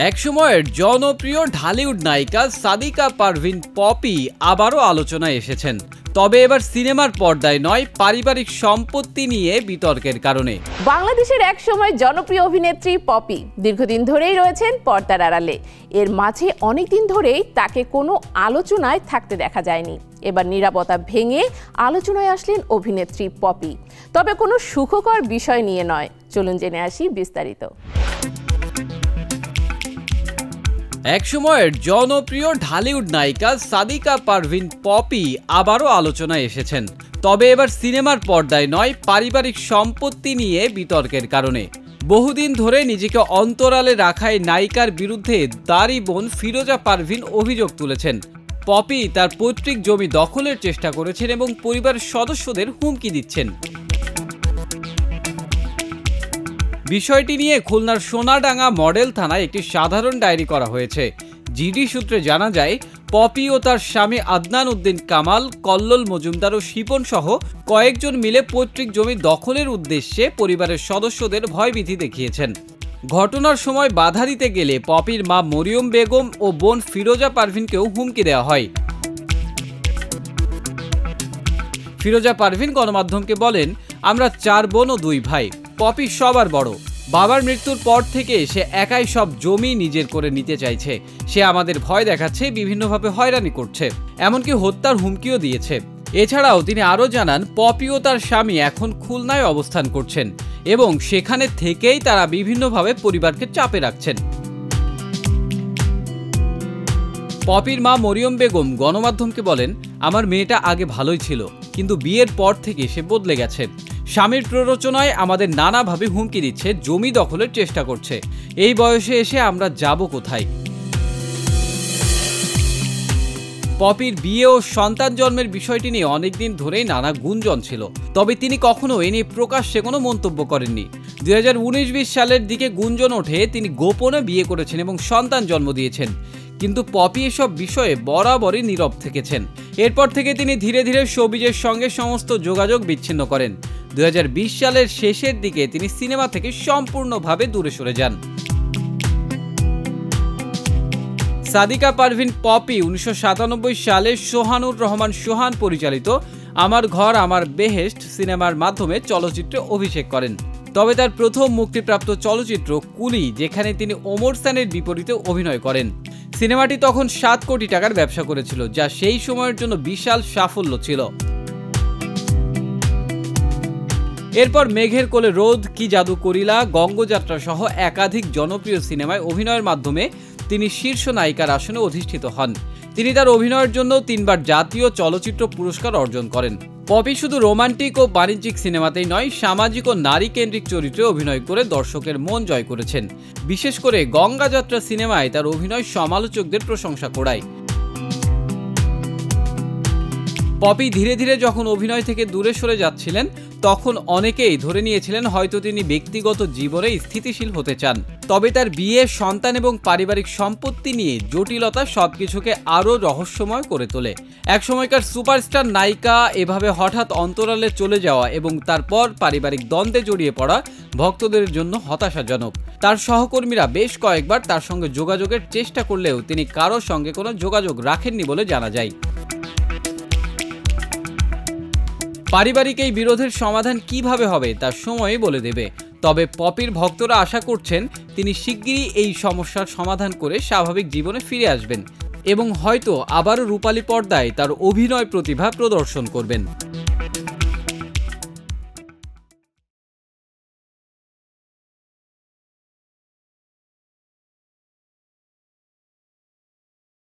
একসময়ের জনপ্রিয় ঢালিউড নায়িকা সাদিকা পারভিন পপি আবারও আলোচনায় এসেছেন, তবে এবার সিনেমার পর্দায় নয়, পারিবারিক সম্পত্তি নিয়ে বিতর্কের কারণে। বাংলাদেশের এক সময় জনপ্রিয় অভিনেত্রী পপি দীর্ঘদিন ধরেই রয়েছেন পর্দার আড়ালে। এর মাঝে অনেকদিন ধরেই তাকে কোনো আলোচনায় থাকতে দেখা যায়নি। এবার নীরবতা ভেঙে আলোচনায় আসলেন অভিনেত্রী পপি, তবে কোনো সুখকর বিষয় নিয়ে নয়। চলুন জেনে আসি বিস্তারিত। একসময়ের জনপ্রিয় ঢালিউড নায়িকা সাদিকা পারভিন পপি আবারও আলোচনায় এসেছেন, তবে এবার সিনেমার পর্দায় নয়, পারিবারিক সম্পত্তি নিয়ে বিতর্কের কারণে। বহুদিন ধরে নিজেকে অন্তরালে রাখায় নায়িকার বিরুদ্ধে তারই বোন ফিরোজা পারভিন অভিযোগ তুলেছেন। পপি তার পৈতৃক জমি দখলের চেষ্টা করেছেন এবং পরিবারের সদস্যদের হুমকি দিচ্ছেন। বিষয়টি নিয়ে খুলনার সোনাডাঙ্গা মডেল থানায় একটি সাধারণ ডায়েরি করা হয়েছে। জিডি সূত্রে জানা যায়, পপি ও তার স্বামী আদনান উদ্দিন কামাল, কল্লোল মজুমদার ও শিপন সহ কয়েকজন মিলে পৈতৃক জমি দখলের উদ্দেশ্যে পরিবারের সদস্যদের ভয়ভীতি দেখিয়েছেন। ঘটনার সময় বাধা দিতে গেলে পপির মা মরিয়ম বেগম ও বোন ফিরোজা পারভিনকেও হুমকি দেওয়া হয়। ফিরোজা পারভিন গণমাধ্যমকে বলেন, আমরা 4 বোন ও 2 ভাই। পপি সবার বড়। বাবার মৃত্যুর পর থেকে সে একাই সব জমি নিজের করে নিতে চাইছে। সে আমাদের ভয় দেখাচ্ছে, বিভিন্নভাবে হয়রানি করছে, এমনকি হত্যার হুমকিও দিয়েছে। এছাড়াও তিনি আরও জানান, পপি ও তার স্বামী এখন খুলনায় অবস্থান করছেন এবং সেখানে থেকেই তারা বিভিন্নভাবে পরিবারকে চাপে রাখছেন। পপির মা মরিয়ম বেগম গণমাধ্যমকে বলেন, আমার মেয়েটা আগে ভালোই ছিল, কিন্তু বিয়ের পর থেকে সে বদলে গেছে। স্বামীর প্ররোচনায় আমাদের নানাভাবে হুমকি দিচ্ছে, জমি দখলের চেষ্টা করছে। এই বয়সে এসে আমরা যাব কোথায়? পপির বিয়ে ও সন্তান জন্মের বিষয়টি নিয়ে অনেকদিন ধরেই নানা গুঞ্জন ছিল, তবে তিনি কখনো এ নিয়ে প্রকাশ্যে কোনো মন্তব্য করেননি। 2019-20 সালের দিকে গুঞ্জন ওঠে তিনি গোপনে বিয়ে করেছেন এবং সন্তান জন্ম দিয়েছেন, কিন্তু পপি এসব বিষয়ে বরাবরই নীরব থেকেছেন। এরপর থেকে তিনি ধীরে ধীরে শোবিজের সঙ্গে সমস্ত যোগাযোগ বিচ্ছিন্ন করেন। 2020 সালের শেষের দিকে তিনি সিনেমা থেকে সম্পূর্ণভাবে দূরে সরে যান। সাদিকা পারভিন পপি 1997 সালে সোহানুর রহমান সোহান পরিচালিত আমার ঘর আমার বেহেশত সিনেমার মাধ্যমে চলচ্চিত্রে অভিষেক করেন। তবে তার প্রথম মুক্তিপ্রাপ্ত চলচ্চিত্র কুলি, যেখানে তিনি ওমর সানের বিপরীতে অভিনয় করেন। সিনেমাটি তখন 7 কোটি টাকার ব্যবসা করেছিল, যা সেই সময়ের জন্য বিশাল সাফল্য ছিল। এরপর মেঘের কোলে রোদ, কি জাদু করিলা, গঙ্গযাত্রা সহ একাধিক জনপ্রিয় সিনেমায় অভিনয়ের মাধ্যমে তিনি শীর্ষ নায়িকার আসনে অধিষ্ঠিত হন। তিনি তার অভিনয়ের জন্য 3 বার জাতীয় চলচ্চিত্র পুরস্কার অর্জন করেন। পপি শুধু রোমান্টিক ও বাণিজ্যিক সিনেমাতেই নয়, সামাজিক ও নারী কেন্দ্রিক চরিত্রে অভিনয় করে দর্শকের মন জয় করেছেন। বিশেষ করে গঙ্গাযাত্রা সিনেমায় তার অভিনয় সমালোচকদের প্রশংসা কুড়ায়। পপি ধীরে ধীরে যখন অভিনয় থেকে দূরে সরে যাচ্ছিলেন, তখন অনেকেই ধরে নিয়েছিলেন হয়তো তিনি ব্যক্তিগত জীবনে স্থিতিশীল হতে চান। তবে তার বিয়ে, সন্তান এবং পারিবারিক সম্পত্তি নিয়ে জটিলতা সবকিছুকে আরও রহস্যময় করে তোলে। একসময়কার সুপারস্টার নায়িকা এভাবে হঠাৎ অন্তরালে চলে যাওয়া এবং তারপর পারিবারিক দ্বন্দ্বে জড়িয়ে পড়া ভক্তদের জন্য হতাশাজনক। তার সহকর্মীরা বেশ কয়েকবার তার সঙ্গে যোগাযোগের চেষ্টা করলেও তিনি কারোর সঙ্গে কোনো যোগাযোগ রাখেননি বলে জানা যায়। পারিবারিক এই বিরোধের সমাধান কিভাবে হবে তা সময়ই বলে দেবে। তবে পপির ভক্তরা আশা করছেন তিনি শিগগিরই এই সমস্যার সমাধান করে স্বাভাবিক জীবনে ফিরে আসবেন এবং হয়তো আবারও রূপালী পর্দায় তার অভিনয় প্রতিভা প্রদর্শন করবেন।